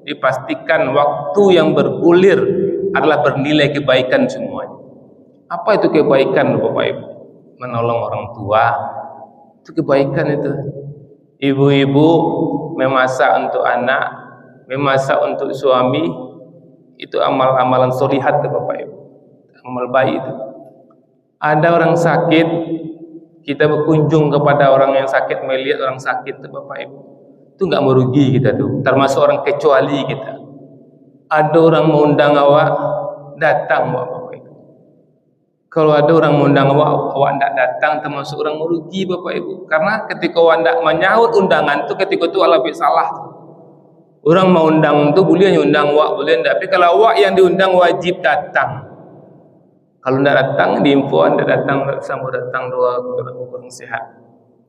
dipastikan waktu yang bergulir adalah bernilai kebaikan semuanya. Apa itu kebaikan Bapak Ibu? Menolong orang tua, itu kebaikan itu. Ibu-ibu memasak untuk anak, memasak untuk suami, itu amalan solihat Bapak Ibu, amal baik itu. Ada orang sakit, kita berkunjung kepada orang yang sakit, melihat orang sakit Bapak Ibu, itu nggak merugi kita tuh, termasuk orang kecuali kita. Ada orang mengundang awak, datang Bapak Ibu. Kalau ada orang mengundang awak tidak datang, termasuk orang merugi Bapak Ibu. Karena ketika awak tidak menyahut undangan itu, ketika itu Allah salah. Orang mau undang itu boleh undang awak, boleh tidak. Tapi kalau awak yang diundang wajib datang. Kalau tidak datang, diinfo Anda datang, sama datang doa kurang sehat.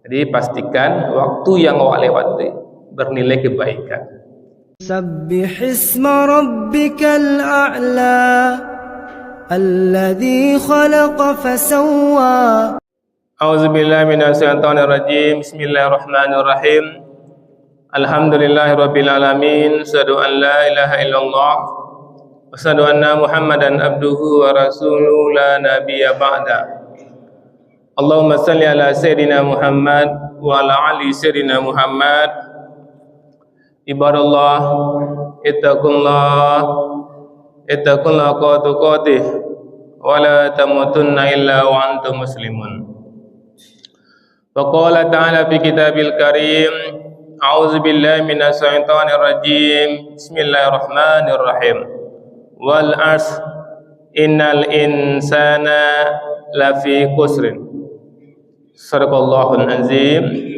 Jadi pastikan waktu yang awak lewati bernilai kebaikan. Sabbihisma rabbikal a'la alladzi khalaqa fasawwa. A'udzubillahi minasyaitonir rajim. Bismillahirrahmanirrahim. Alhamdulillahirabbil alamin. Asyhadu an la ilaha illallah wa asyhadu anna Muhammadan abduhu wa rasuluhu la nabiyya ba'da. Allahumma salli ala sayyidina Muhammad wa ala ali sayyidina Muhammad. Ibadallah, ittaqullah haqqa tuqatih wa la tamutunna illa wa antum muslimun. Wa qala ta'ala fi kitabil karim, a'udzu billahi minasy syaithanir rajim. Bismillahirrahmanirrahim. Wal 'asr innal insana lafi khusrin. Shadaqallahul azim.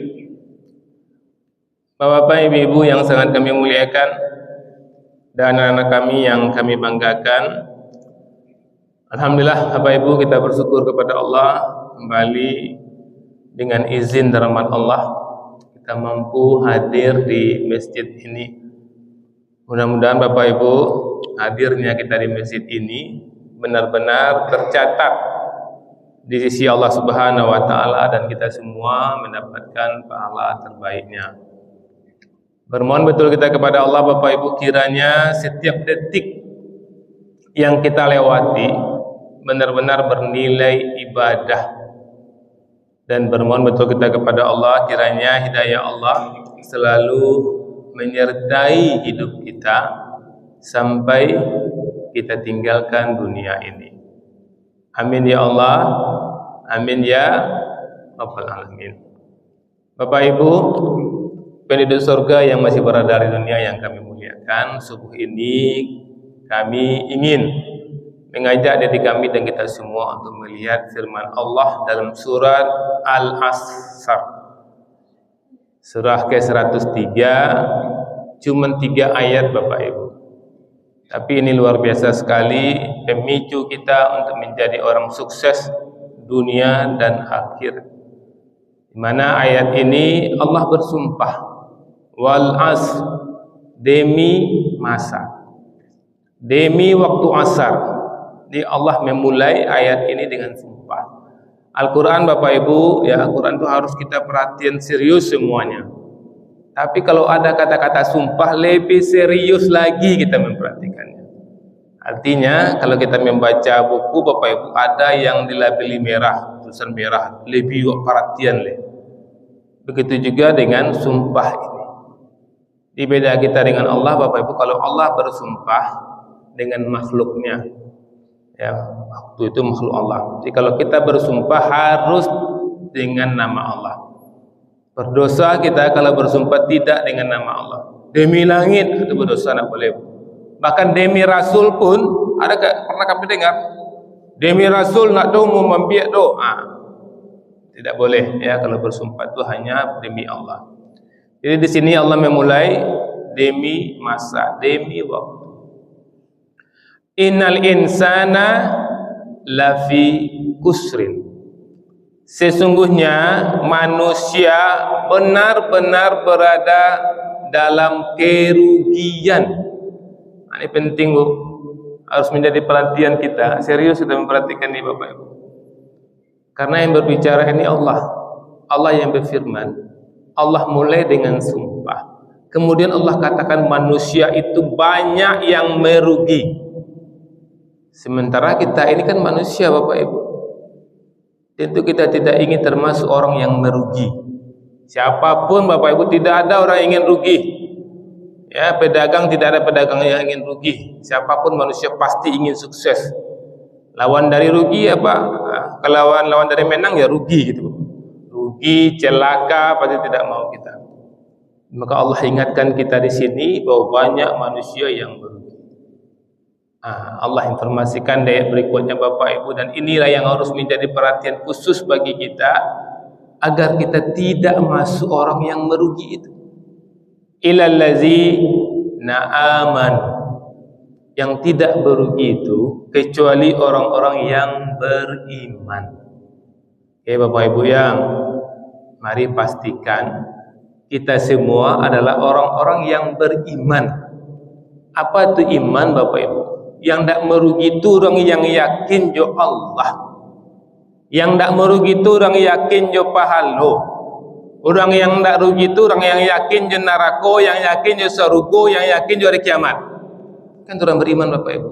Bapak-bapak, ibu-ibu yang sangat kami muliakan dan anak-anak kami yang kami banggakan, alhamdulillah Bapak Ibu, kita bersyukur kepada Allah kembali dengan izin dan rahmat Allah kita mampu hadir di masjid ini. Mudah-mudahan Bapak Ibu, hadirnya kita di masjid ini benar-benar tercatat di sisi Allah Subhanahu wa taala dan kita semua mendapatkan pahala terbaiknya. Bermohon betul kita kepada Allah Bapak Ibu, kiranya setiap detik yang kita lewati benar-benar bernilai ibadah. Dan bermohon betul kita kepada Allah, kiranya hidayah Allah selalu menyertai hidup kita sampai kita tinggalkan dunia ini. Amin ya Allah, amin ya Rabbal Alamin. Bapak Ibu, penduduk surga yang masih berada di dunia yang kami muliakan, subuh ini kami ingin mengajak diri kami dan kita semua untuk melihat firman Allah dalam surat Al-Asr, surah ke-103, cuma 3 ayat Bapak Ibu. Tapi ini luar biasa sekali, pemicu kita untuk menjadi orang sukses dunia dan akhir. Di mana ayat ini Allah bersumpah, wal asr, demi masa, demi waktu asar. Jadi Allah memulai ayat ini dengan sumpah. Al-Quran Bapak Ibu, ya Al-Quran itu harus kita perhatian serius semuanya. Tapi kalau ada kata-kata sumpah, lebih serius lagi kita memperhatikannya. Artinya kalau kita membaca buku Bapak Ibu, ada yang dilabeli merah, tulisan merah, lebih perhatian. Begitu juga dengan sumpah ini. Di beda kita dengan Allah Bapak Ibu, kalau Allah bersumpah dengan makhluknya, ya waktu itu makhluk Allah. Jadi kalau kita bersumpah harus dengan nama Allah. Berdosa kita kalau bersumpah tidak dengan nama Allah. Demi langit itu berdosa, tidak boleh. Bahkan demi Rasul pun ada, pernah kami dengar demi Rasul nak tahu mau membiak doa, tidak boleh ya kalau bersumpah itu hanya demi Allah. Jadi di sini Allah memulai demi masa, demi waktu. Innal insana lafi kusrin. Sesungguhnya manusia benar-benar berada dalam kerugian. Ini penting Bu, harus menjadi perhatian kita. Serius kita memperhatikan ini Bapak Ibu. Karena yang berbicara ini Allah. Allah yang berfirman. Allah mulai dengan sumpah. Kemudian Allah katakan manusia itu banyak yang merugi. Sementara kita ini kan manusia Bapak Ibu. Tentu kita tidak ingin termasuk orang yang merugi. Siapapun Bapak Ibu, tidak ada orang yang ingin rugi. Ya, pedagang tidak ada pedagang yang ingin rugi. Siapapun manusia pasti ingin sukses. Lawan dari rugi apa? Kalau lawan dari menang ya rugi gitu. Rugi, celaka, pasti tidak mau kita. Maka Allah ingatkan kita di sini bahwa banyak manusia yang merugi. Allah informasikan di ayat berikutnya Bapak Ibu, dan inilah yang harus menjadi perhatian khusus bagi kita agar kita tidak masuk orang yang merugi itu. Ilal ladzina amanu, yang tidak merugi itu kecuali orang-orang yang beriman. Oke Bapak Ibu yang mari pastikan kita semua adalah orang-orang yang beriman. Apa itu iman Bapak Ibu? Yang tidak merugi itu orang yang yakin jo Allah. Yang tidak merugi itu orang yakin jo pahala. Orang yang tidak rugi itu orang yang yakin jo neraka, yang yakin jo surga, yang yakin jo hari kiamat. Kan orang beriman Bapak Ibu.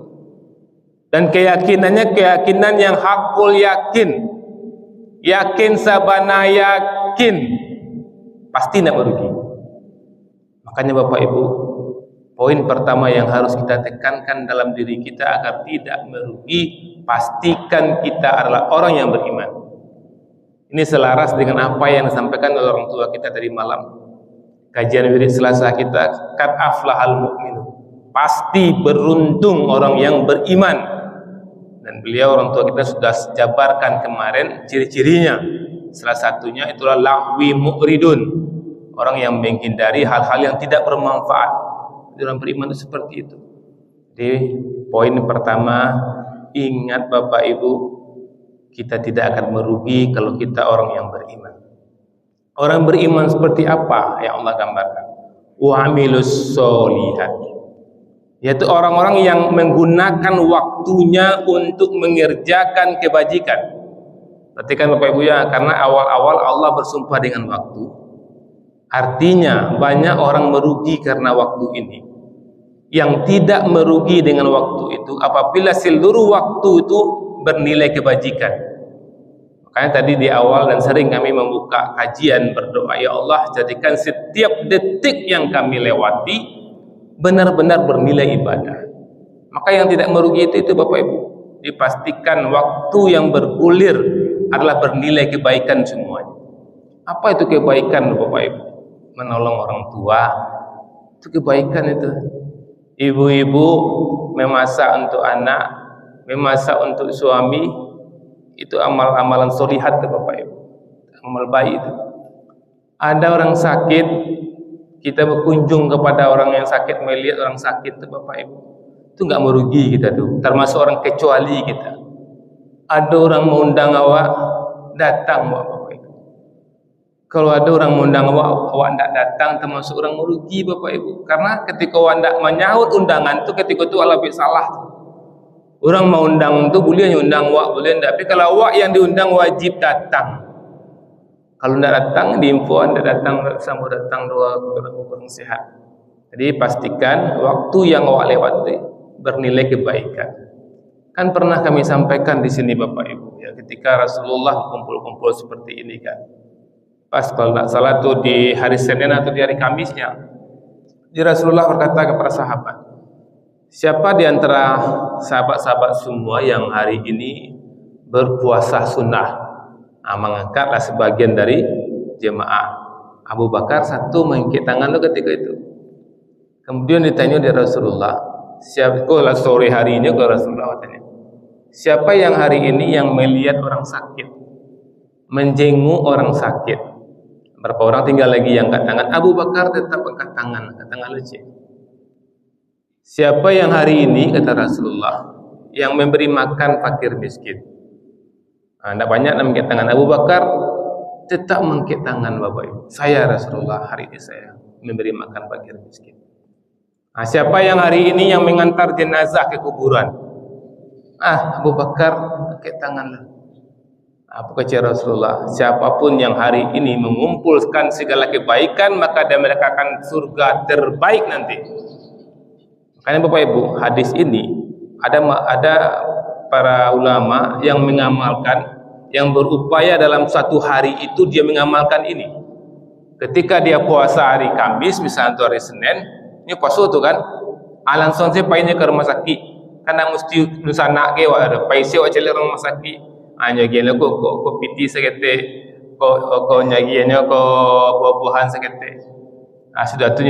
Dan keyakinannya keyakinan yang hakul yakin. Yakin sabana yakin. Pasti tidak merugi. Makanya Bapak Ibu, poin pertama yang harus kita tekankan dalam diri kita agar tidak merugi, pastikan kita adalah orang yang beriman. Ini selaras dengan apa yang disampaikan oleh orang tua kita tadi malam. Kajian wirid Selasa kita, qad aflahal mu'minun. Pasti beruntung orang yang beriman. Dan beliau orang tua kita sudah jabarkan kemarin ciri-cirinya. Salah satunya itulah lahwi mu'ridun, orang yang menghindari hal-hal yang tidak bermanfaat. Orang beriman itu seperti itu. Jadi poin pertama, ingat Bapak Ibu, kita tidak akan merugi kalau kita orang yang beriman. Orang beriman seperti apa yang Allah gambarkan? Wa amilus sholihat, yaitu orang-orang yang menggunakan waktunya untuk mengerjakan kebajikan. Perhatikan Bapak Ibu ya, karena awal-awal Allah bersumpah dengan waktu. Artinya banyak orang merugi karena waktu ini. Yang tidak merugi dengan waktu itu apabila seluruh waktu itu bernilai kebajikan. Makanya tadi di awal dan sering kami membuka kajian berdoa, ya Allah jadikan setiap detik yang kami lewati benar-benar bernilai ibadah. Maka yang tidak merugi itu Bapak Ibu, dipastikan waktu yang bergulir adalah bernilai kebaikan semuanya. Apa itu kebaikan Bapak Ibu? Menolong orang tua, itu kebaikan itu. Ibu-ibu memasak untuk anak, memasak untuk suami, itu amal-amalan solihat itu Bapak Ibu, amal baik itu. Ada orang sakit, kita berkunjung kepada orang yang sakit, melihat orang sakit itu Bapak Ibu, itu enggak merugi kita tuh, termasuk orang kecuali kita. Ada orang mengundang awak, datang Bapak Ibu. Kalau ada orang mengundang awak tidak datang, termasuk orang merugi Bapak Ibu. Karena ketika awak tidak menyahut undangan itu, ketika itu Allah salah. Orang mau undang itu boleh undang awak, boleh tidak. Tapi kalau awak yang diundang wajib datang. Kalau tidak datang, diinfo Anda datang, sama datang doa kurang sehat. Jadi pastikan waktu yang awak lewati bernilai kebaikan. Kan pernah kami sampaikan di sini Bapak Ibu, ya, ketika Rasulullah kumpul-kumpul seperti ini kan. Pas kalau tidak salah itu di hari Senin atau di hari Kamisnya, di Rasulullah berkata kepada sahabat, siapa di antara sahabat-sahabat semua yang hari ini berpuasa sunnah? Mengangkatlah sebagian dari jemaah. Abu Bakar satu mengangkat tangan ketika itu. Kemudian ditanya di Rasulullah, siapa kalau sore hari ini kalau Rasulullah tanya, siapa yang hari ini yang melihat orang sakit, menjenguk orang sakit? Berapa orang tinggal lagi yang angkat tangan? Abu Bakar tetap angkat tangan leceh. Siapa yang hari ini, kata Rasulullah, yang memberi makan fakir miskin? Tidak banyak mengangkat tangan. Abu Bakar tetap mengangkat tangan Bapak Ibu. Saya Rasulullah, hari ini saya memberi makan fakir miskin. Siapa yang hari ini yang mengantar jenazah ke kuburan? Abu Bakar angkat tanganlah. Apa kata Rasulullah? Siapapun yang hari ini mengumpulkan segala kebaikan, maka dia mendapatkan surga terbaik nanti. Makanya Bapak Ibu, hadis ini ada para ulama yang mengamalkan, yang berupaya dalam satu hari itu dia mengamalkan ini. Ketika dia puasa hari Kamis, misalnya itu hari Senin, ini puasa tu kan, langsung saya payahnya ke rumah sakit, karena mesti nusanak ke, ada paisi wak cari rumah sakit. Hanya gini ko piti sekete, ko nyagiannya ko buah-buahan sekete. Sudah tu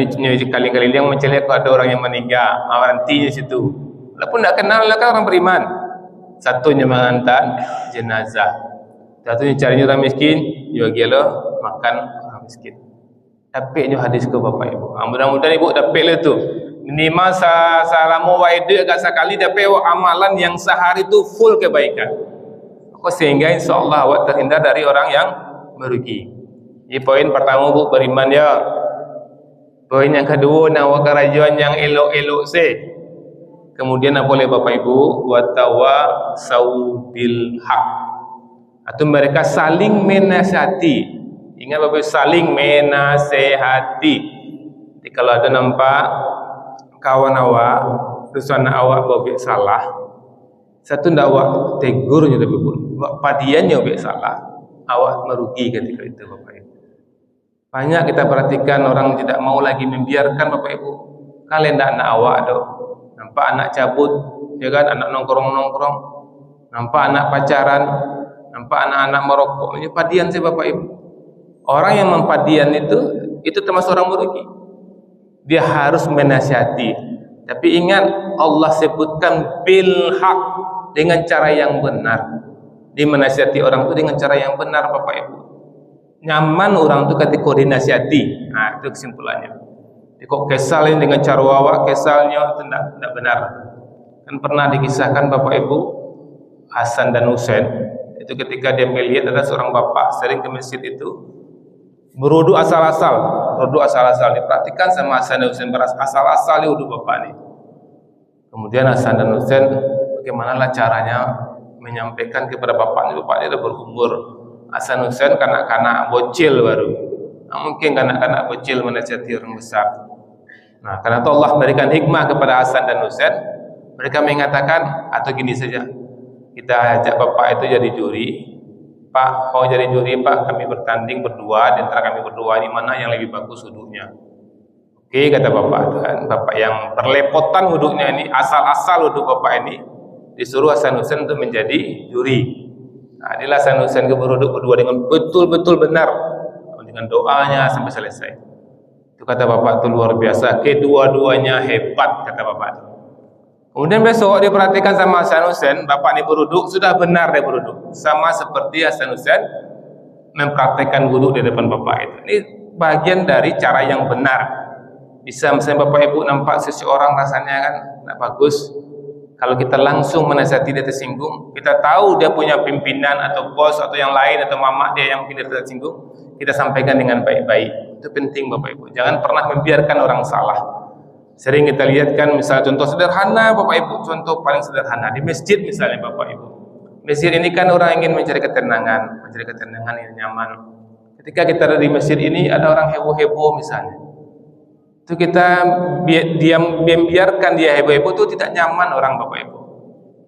kali-kali yang mencari ko ada orang yang meninggal, nantinya situ. Walaupun tak kenal lah kan orang beriman. Satunya mengantar jenazah, satunya carinya orang miskin, juga gila makan orang miskin. Dapatnya hadis ke Bapak Ibu. Mudah-mudahan Ibu dapat lah tu. Minimal salamu waidu agak sekali dapat amalan yang sehari tu full kebaikan. Sehingga insyaAllah awak terhindar dari orang yang merugi. Ini poin pertama Bu, beriman ya. Poin yang kedua, nak awak kerajaan yang elok-elok se. Kemudian apa boleh Bapak Ibu? Watawasau bil haq. Atau mereka saling menasihati. Ingat Bapak Ibu, saling menasihati. Jadi kalau ada nampak kawan awak, dosa awak buat salah, satu ndak awak tegurnya Bapak Ibu. Buat padiannya buat salah, awak merugi ketika itu Bapak Ibu. Banyak kita perhatikan orang tidak mau lagi membiarkan Bapak Ibu. Kalian ndak nak awak tu. Nampak anak cabut, ya kan, anak nongkrong-nongkrong, nampak anak pacaran, nampak anak-anak merokok, ini padian sih Bapak Ibu. Orang yang mempadian itu termasuk orang merugi. Dia harus menasihati. Tapi ingat, Allah sebutkan bil haq, dengan cara yang benar. Dia menasihati orang itu dengan cara yang benar Bapak Ibu. Nyaman orang itu ketika dinasihati. Nah, itu kesimpulannya. Kok kesalin dengan cara awak, kesalnya itu tidak benar. Kan pernah dikisahkan Bapak Ibu, Hasan dan Husain, itu ketika dia melihat ada seorang bapak sering ke masjid itu berwudu asal-asal, diperhatikan sama Hasan dan Husain, asal-asal dia wudu bapak ini. Kemudian Hasan dan Husain, bagaimanalah caranya menyampaikan kepada bapaknya sudah berumur. Hasan Husain kanak-kanak bocil baru. Nah, mungkin kanak-kanak bocil menasihati orang besar. Nah, karena itu Allah memberikan hikmah kepada Hasan dan Husain. Mereka mengatakan, atau gini saja, kita ajak bapak itu jadi juri. Pak, mau jadi juri Pak, kami bertanding berdua, di antara kami berdua ini mana yang lebih bagus wudunya. Oke, kata bapak, kan? Bapak yang berlepotan wudunya ini, asal-asal wudu bapak ini, disuruh Hasan Husain untuk menjadi juri. Nah, inilah Hasan Husain berwudu berdua dengan betul-betul benar, dengan doanya sampai selesai. Itu kata bapak itu luar biasa, kedua-duanya hebat kata bapak itu. Kemudian besok dia perhatikan sama Hasan Husain, bapak ini berwudu sudah benar dia berwudu, sama seperti Hasan Husain mempraktekkan wudu di depan bapak itu. Ini bagian dari cara yang benar. Bisa misalnya Bapak Ibu nampak seseorang rasanya kan tidak bagus, kalau kita langsung menasihati dia tersinggung, kita tahu dia punya pimpinan atau bos atau yang lain atau mamak dia yang mungkin dia tersinggung, kita sampaikan dengan baik-baik. Itu penting Bapak Ibu. Jangan pernah membiarkan orang salah. Sering kita lihat kan, misal contoh sederhana Bapak Ibu, contoh paling sederhana di masjid misalnya Bapak Ibu. Masjid ini kan orang ingin mencari ketenangan yang nyaman. Ketika kita ada di masjid ini ada orang heboh-heboh misalnya, itu kita biarkan dia heboh-heboh itu tidak nyaman orang Bapak Ibu.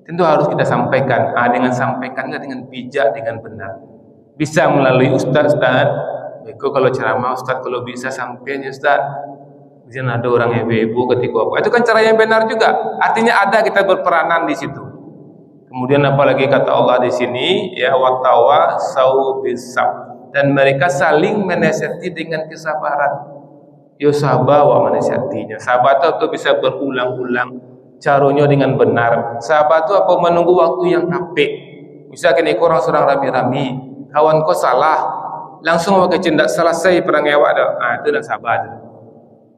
Tentu harus kita sampaikan. Dengan sampaikan dengan bijak, dengan benar. Bisa melalui Ustaz. Kalau ceramah Ustaz, kalau bisa sampaikan Ustaz. Kemudian ada orang heboh-heboh ketika apa? Itu kan cara yang benar juga. Artinya ada kita berperanan di situ. Kemudian apalagi kata Allah di sini, ya watawasau bisab, dan mereka saling menasihati dengan kesabaran. Yo sabar wa menasihatinya. Sabar itu bisa berulang-ulang, caranya dengan benar. Sabar itu apa? Menunggu waktu yang tepat. Misalkan orang seorang rami-rami, kawan kau salah, langsung pakai cendak selesai perang awak dah. Itu dah sabar.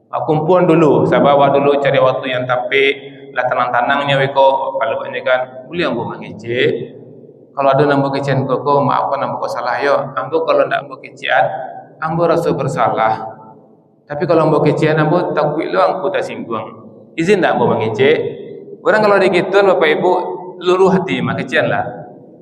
Kumpul dulu, sabar dulu, cari waktu yang tepat. Lah tenang-tenangnya weko, kalau banyak kan, boleh ambo mengecek. Kalau ada nambah kecian kau, maafkan nambah kau salah yo. Ambo kalau ndak ambo kecian, ambo rasa bersalah. Tapi kalau ambo kecian, ambo takut lo angku tak singgung. Izin tak ambo mengecek. Orang kalau digituan Bapak Ibu, luruh hati mak kecian lah.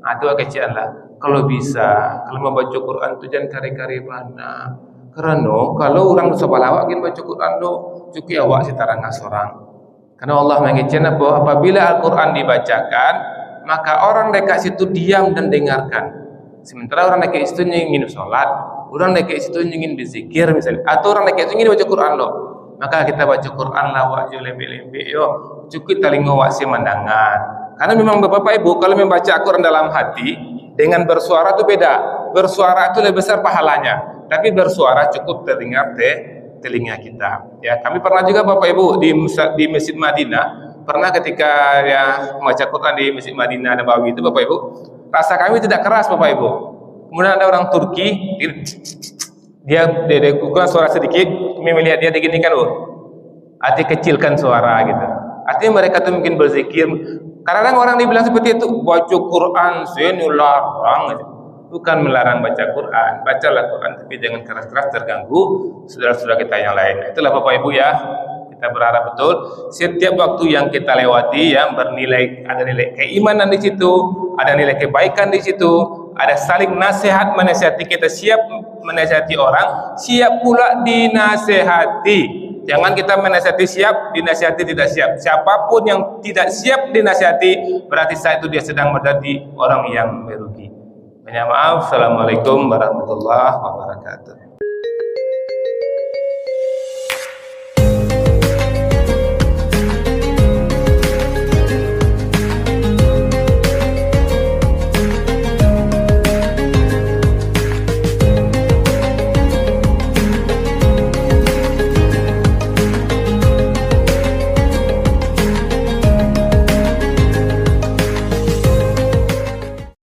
Itu kecian lah. Kalau bisa, kalau mau baca Quran itu jangan kari-kari mana. Karena kalau orang sebelah awak baca Quran tu, cukup awak setarang seorang. Karena Allah mengingatkan apa? Apabila Al-Quran dibacakan, maka orang dekat situ diam dan dengarkan. Sementara orang dekat situ ingin sholat, orang dekat situ ingin berzikir misalnya, atau orang dekat situ ingin baca Quran lo. Maka kita baca Quran lah, wajib lebih-lebih yo. Cukup telinga awak semandangan. Karena memang Bapak Ibu kalau membaca Al-Quran dalam hati dengan bersuara itu beda. Bersuara itu lebih besar pahalanya. Tapi bersuara cukup terdengar telinga kita. Ya, kami pernah juga Bapak Ibu di Masjid Madinah, pernah ketika ya membaca Quran di Masjid Madinah Nabawi itu Bapak Ibu, rasa kami tidak keras Bapak Ibu. Kemudian ada orang Turki, dia Quran suara sedikit, kami melihat dia diginikan, arti kecilkan suara gitu. Artinya mereka tuh mungkin berzikir. Kadang-kadang orang dibilang seperti itu, baca Quran senularang gitu. Bukan melarang baca Quran, bacalah Quran tapi jangan keras-keras terganggu saudara-saudara kita yang lain. Itulah Bapak Ibu ya, kita berharap betul setiap waktu yang kita lewati yang bernilai, ada nilai keimanan di situ, ada nilai kebaikan di situ, ada saling nasihat menasihati, kita siap menasihati orang, siap pula dinasihati. Jangan kita menasihati siap, dinasihati tidak siap. Siapapun yang tidak siap dinasihati, berarti saat itu dia sedang menjadi orang yang merugi. Banyak maaf. Assalamualaikum warahmatullahi wabarakatuh.